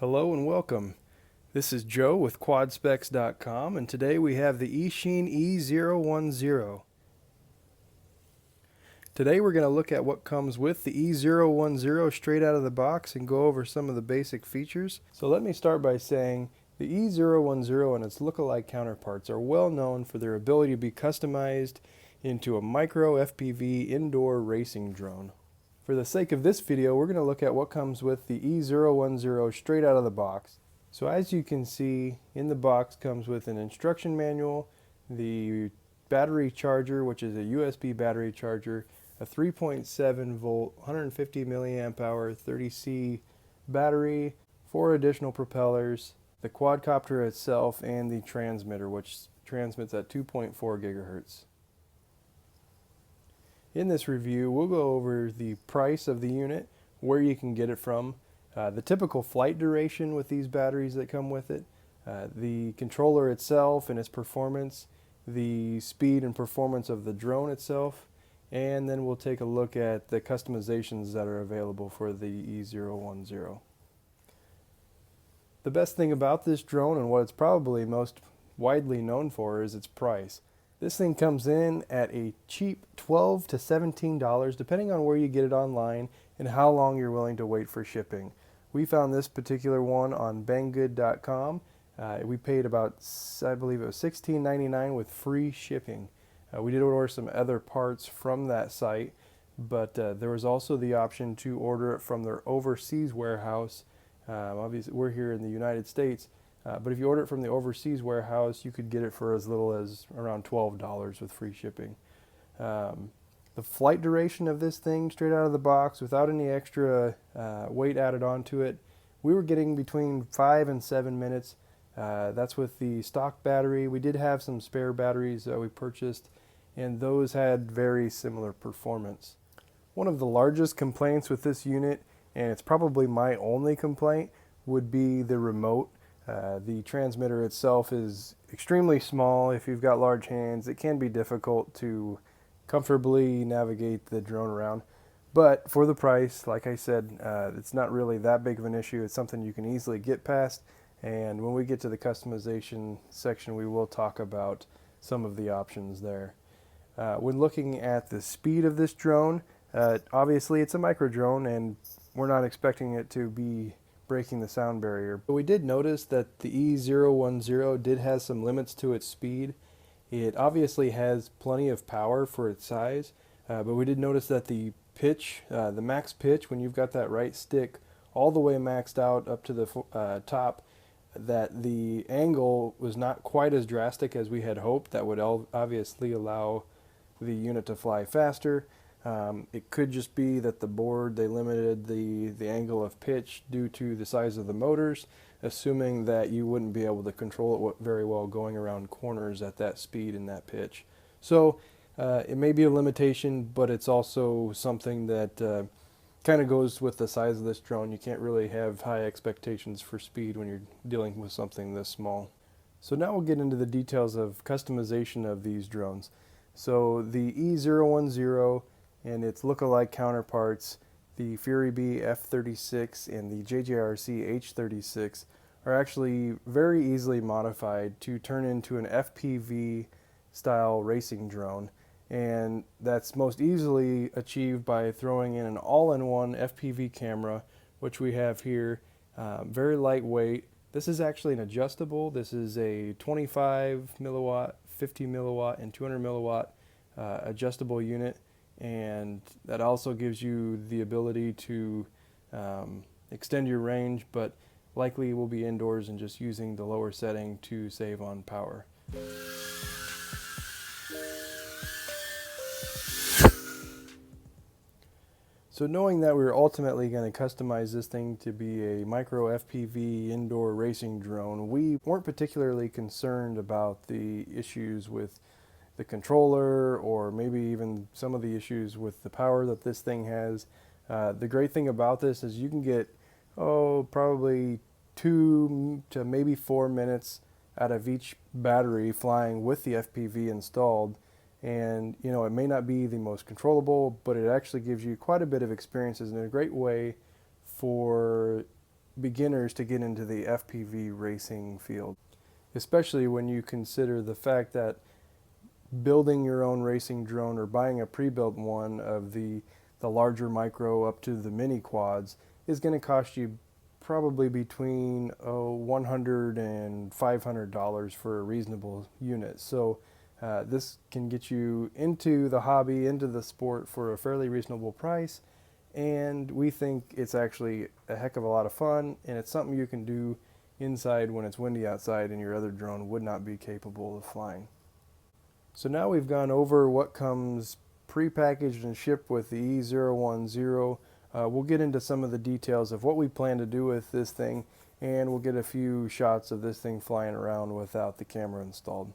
Hello and welcome. This is Joe with QuadSpecs.com, and today we have the Eachine E010. Today we're going to look at what comes with the E010 straight out of the box and go over some of the basic features. So let me start by saying the E010 and its lookalike counterparts are well known for their ability to be customized into a micro FPV indoor racing drone. For the sake of this video, we're going to look at what comes with the E010 straight out of the box. So as you can see, in the box comes with an instruction manual, the battery charger, which is a USB battery charger, a 3.7 volt, 150 milliamp hour, 30C battery, 4 additional propellers, the quadcopter itself, and the transmitter, which transmits at 2.4 gigahertz. In this review, we'll go over the price of the unit, where you can get it from, the typical flight duration with these batteries that come with it, the controller itself and its performance, the speed and performance of the drone itself, and then we'll take a look at the customizations that are available for the E010. The best thing about this drone, and what it's probably most widely known for, is its price. This thing comes in at a cheap $12 to $17, depending on where you get it online and how long you're willing to wait for shipping. We found this particular one on banggood.com. We paid about, I believe it was $16.99 with free shipping. We did order some other parts from that site, but there was also the option to order it from their overseas warehouse. Obviously, we're here in the United States. But if you order it from the overseas warehouse, you could get it for as little as around $12 with free shipping. The flight duration of this thing, straight out of the box, without any extra weight added onto it, we were getting between 5 and 7 minutes. That's with the stock battery. We did have some spare batteries that we purchased, and those had very similar performance. One of the largest complaints with this unit, and it's probably my only complaint, would be the remote. The transmitter itself is extremely small. If you've got large hands, it can be difficult to comfortably navigate the drone around. But for the price, like I said, it's not really that big of an issue. It's something you can easily get past. And when we get to the customization section, we will talk about some of the options there. When looking at the speed of this drone, obviously it's a micro drone, and we're not expecting it to be breaking the sound barrier. But we did notice that the E010 did have some limits to its speed. It obviously has plenty of power for its size, but we did notice that the pitch, the max pitch, when you've got that right stick all the way maxed out up to the top, that the angle was not quite as drastic as we had hoped. That would obviously allow the unit to fly faster. It could just be that the board, they limited the angle of pitch due to the size of the motors, assuming that you wouldn't be able to control it very well going around corners at that speed and that pitch. So it may be a limitation, but it's also something that kind of goes with the size of this drone. You can't really have high expectations for speed when you're dealing with something this small. So now we'll get into the details of customization of these drones. So the E010 and its lookalike counterparts, the Fury B F36 and the JJRC H36, are actually very easily modified to turn into an FPV style racing drone, and that's most easily achieved by throwing in an all-in-one FPV camera, which we have here. Very lightweight. This is actually an adjustable. This is a 25 milliwatt, 50 milliwatt, and 200 milliwatt adjustable unit. And that also gives you the ability to extend your range, but likely will be indoors and just using the lower setting to save on power. So knowing that we're ultimately going to customize this thing to be a micro FPV indoor racing drone, we weren't particularly concerned about the issues with the controller, or maybe even some of the issues with the power that this thing has. The great thing about this is you can get probably 2 to maybe 4 minutes out of each battery flying with the FPV installed, and it may not be the most controllable, but it actually gives you quite a bit of experiences and a great way for beginners to get into the FPV racing field, especially when you consider the fact that building your own racing drone or buying a pre-built one of the larger micro up to the mini quads is going to cost you probably between $100 and $500 for a reasonable unit. So this can get you into the hobby, into the sport for a fairly reasonable price, and we think it's actually a heck of a lot of fun, and it's something you can do inside when it's windy outside and your other drone would not be capable of flying. So now we've gone over what comes pre-packaged and shipped with the E010. We'll get into some of the details of what we plan to do with this thing, and we'll get a few shots of this thing flying around without the camera installed.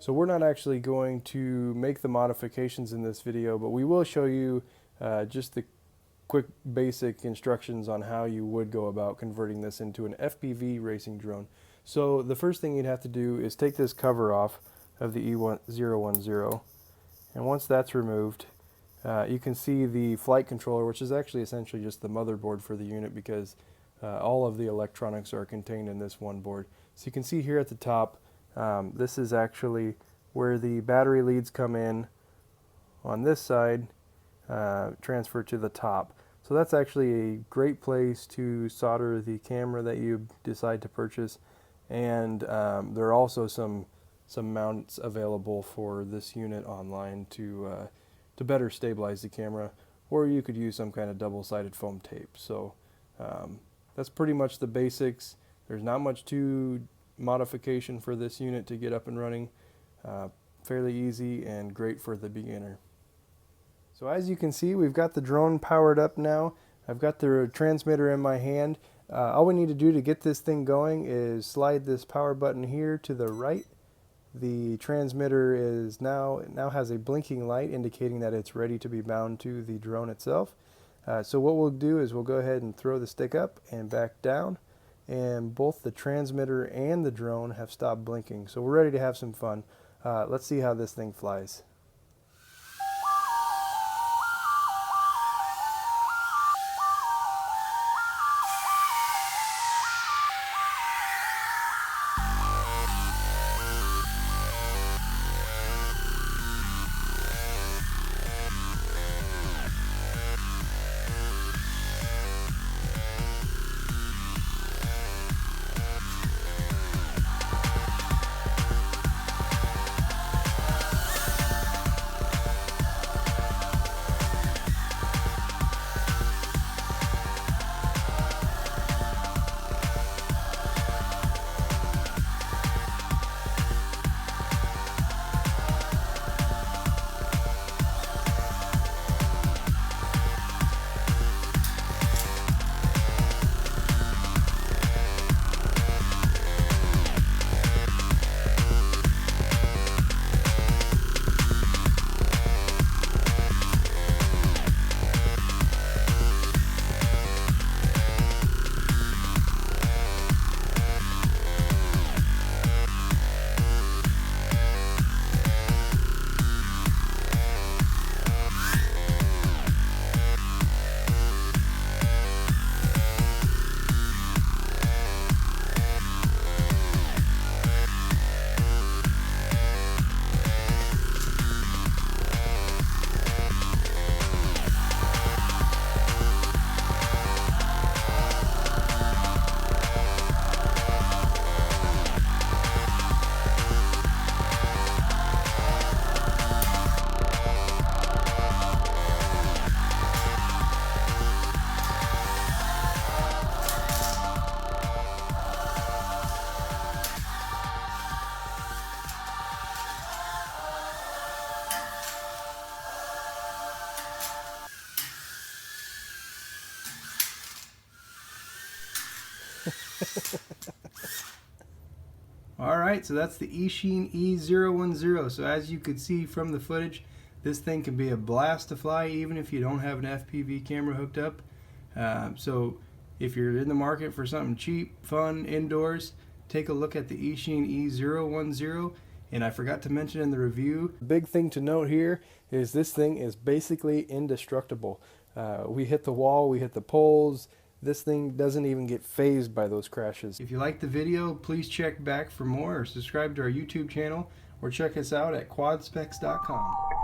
So we're not actually going to make the modifications in this video, but we will show you just the quick basic instructions on how you would go about converting this into an FPV racing drone. So the first thing you'd have to do is take this cover off of the E010, and once that's removed, you can see the flight controller, which is actually essentially just the motherboard for the unit, because all of the electronics are contained in this one board. So you can see here at the top, this is actually where the battery leads come in on this side, transfer to the top. So that's actually a great place to solder the camera that you decide to purchase, and there are also some mounts available for this unit online to better stabilize the camera, or you could use some kind of double-sided foam tape. So that's pretty much the basics. There's not much to modification for this unit to get up and running. Fairly easy and great for the beginner. So as you can see, we've got the drone powered up now. I've got the transmitter in my hand. All we need to do to get this thing going is slide this power button here to the right. The transmitter is now has a blinking light indicating that it's ready to be bound to the drone itself. So what we'll do is we'll go ahead and throw the stick up and back down, and both the transmitter and the drone have stopped blinking. So we're ready to have some fun. Let's see how this thing flies. Alright, so that's the Eachine E010. So as you could see from the footage, this thing can be a blast to fly even if you don't have an FPV camera hooked up. So if you're in the market for something cheap, fun, indoors, take a look at the Eachine E010. And I forgot to mention in the review, the big thing to note here is this thing is basically indestructible. We hit the wall, we hit the poles, this thing doesn't even get phased by those crashes. If you liked the video, please check back for more or subscribe to our YouTube channel or check us out at quadspecs.com.